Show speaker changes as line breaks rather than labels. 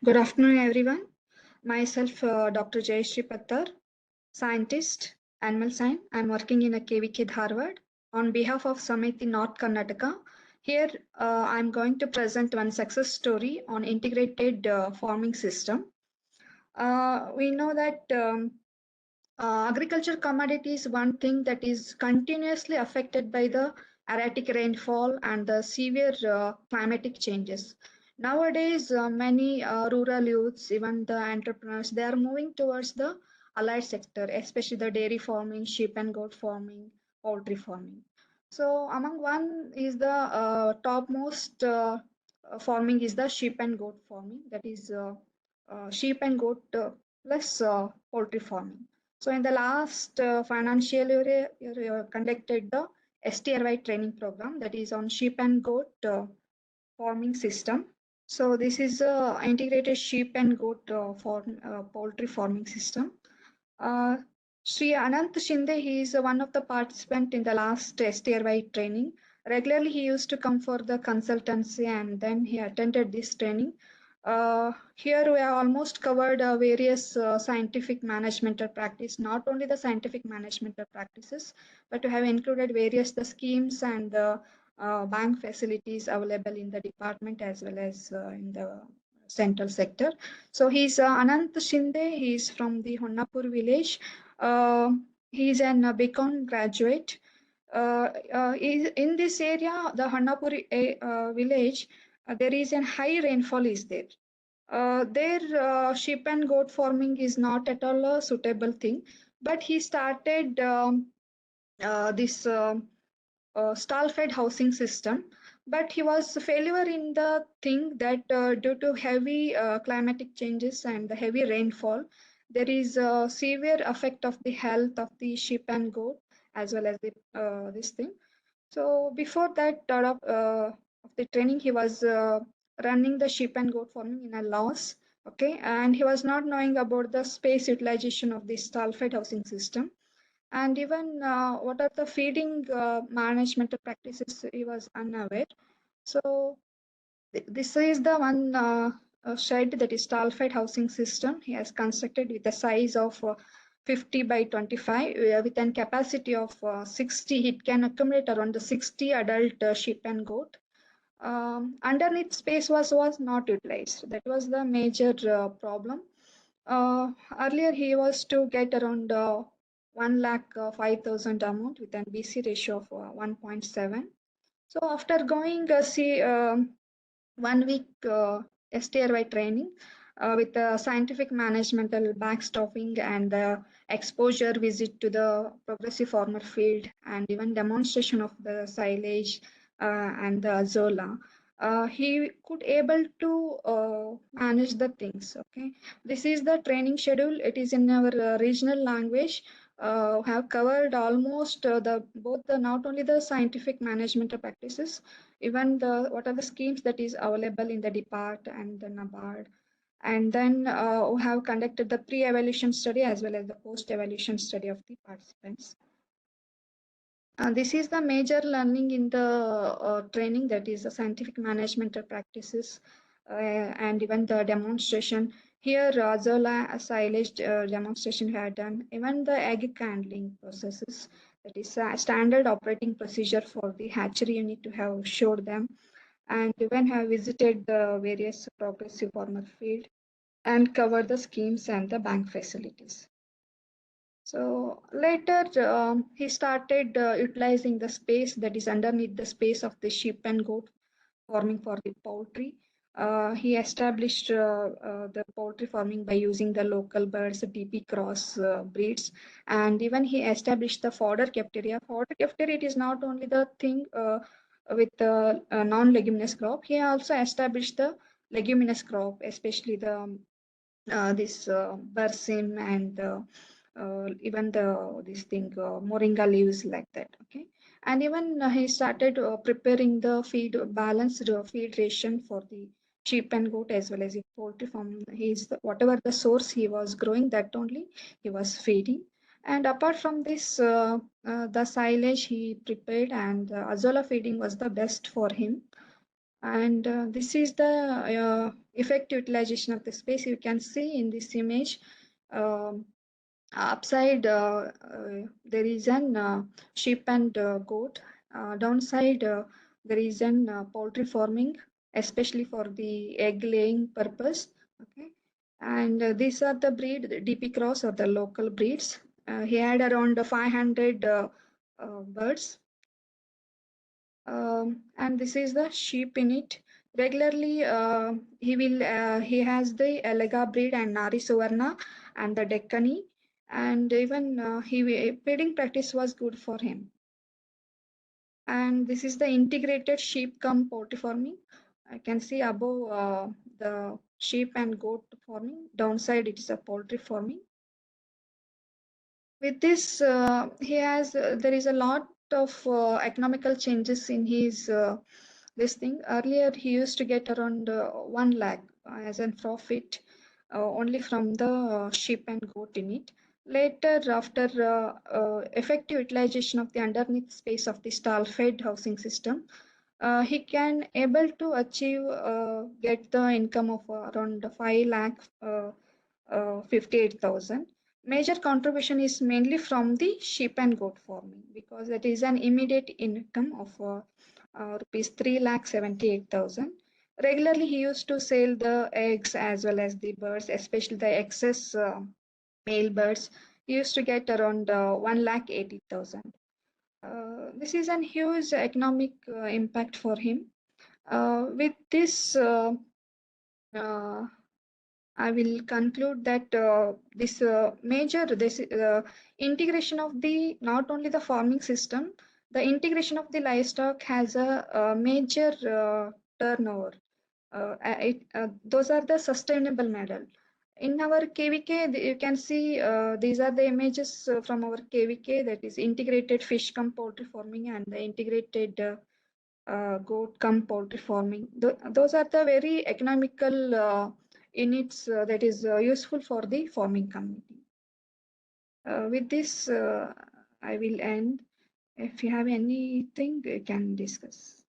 Good afternoon, everyone. Myself, Dr. Jayashree Pattar, scientist, animal science. I'm working in a KVK Darwad on behalf of Samiti North Karnataka. Here, I'm going to present one success story on integrated farming system. We know that agriculture commodity is one thing that is continuously affected by the erratic rainfall and the severe climatic changes. Nowadays, many rural youths, even the entrepreneurs, they are moving towards the allied sector, especially the dairy farming, sheep and goat farming, poultry farming. So, among one is the topmost farming is the sheep and goat farming, that is sheep and goat plus poultry farming. So in the last financial year, conducted the STRY training program that is on sheep and goat farming system. So this is a integrated sheep and goat poultry farming system. Uh, Sri Anant Shinde, he is one of the participant in the last STRY training. Regularly, he used to come for the consultancy and then he attended this training. Here we have almost covered various scientific management practice, not only the scientific management practices, but we have included various the schemes and the bank facilities available in the department as well as in the central sector. So he's Anant Shinde. He's from the Honnapur village. He's an Bicon graduate. In this area, the Honnapur village, there is a high rainfall is there. Their sheep and goat farming is not at all a suitable thing, but he started this stall-fed housing system. But he was failure in the thing that due to heavy climatic changes and the heavy rainfall, there is a severe effect of the health of the sheep and goat as well as the this thing. So before that of the training, he was running the sheep and goat farming in a loss. Okay, and he was not knowing about the space utilization of the stall-fed housing system, and even what are the feeding management practices he was unaware. So this is the one shed that is stall-fed housing system he has constructed with a size of 50 by 25 with a capacity of 60. It can accommodate around the 60 adult sheep and goat. Underneath space was not utilized. That was the major problem. Earlier he was to get around 1 lakh 5,000 amount with an BC ratio of 1.7. So after going see 1 week STRY training with the scientific managemental backstopping and exposure visit to the progressive farmer field and even demonstration of the silage and the azola, he could able to manage the things. Okay, this is the training schedule. It is in our regional language. Have covered almost the both the not only the scientific management practices, even the what are the schemes that is available in the depart and the NABARD, and then we have conducted the pre-evaluation study as well as the post-evaluation study of the participants. This is the major learning in the training, that is the scientific management practices and even the demonstration. Here, Zola silage demonstration had done, even the egg handling processes, that is a standard operating procedure for the hatchery unit to have showed them, and even have visited the various progressive farmer field and covered the schemes and the bank facilities. So later, he started utilizing the space that is underneath the space of the sheep and goat farming for the poultry. He established the poultry farming by using the local birds, DP cross breeds, and even he established the fodder cafeteria. Fodder cafeteria, it is not only the thing with the non-leguminous crop. He also established the leguminous crop, especially the this bersim and even the this thing moringa leaves like that. Okay, and even he started preparing the feed balanced feed ration for the sheep and goat as well as the poultry farm. He's whatever the source he was growing, that only he was feeding. And apart from this, the silage he prepared and azola feeding was the best for him. And this is the effective utilization of the space. You can see in this image, um, upside there is an sheep and goat. Downside there is an poultry farming, especially for the egg laying purpose. Okay, and these are the breed, the DP cross or the local breeds. He had around 500 birds, and this is the sheep in it. Regularly, he has the Elega breed and Nari Suvarna and the Deccani, and even he breeding practice was good for him. And this is the integrated sheep cum poultry farming. I can see above the sheep and goat farming. Downside, it is a poultry farming. With this, there is a lot of economical changes in his this thing. Earlier, he used to get around 1 lakh as a profit only from the sheep and goat in it. Later, after effective utilization of the underneath space of the stall-fed housing system, he can able to achieve get the income of around 5 lakh 58,000. Major contribution is mainly from the sheep and goat farming, because that is an immediate income of rupees 3 lakh 78,000. Regularly, he used to sell the eggs as well as the birds, especially the excess male birds. He used to get around 1 lakh 80,000. This is a huge economic impact for him. With this, uh, I will conclude that this integration of the not only the farming system, the integration of the livestock has a major turnover. Those are the sustainable model. In our KVK, you can see these are the images from our KVK, that is integrated fish cum poultry farming and the integrated goat cum poultry farming. Those are the very economical units that is useful for the farming community. With this, I will end. If you have anything, you can discuss.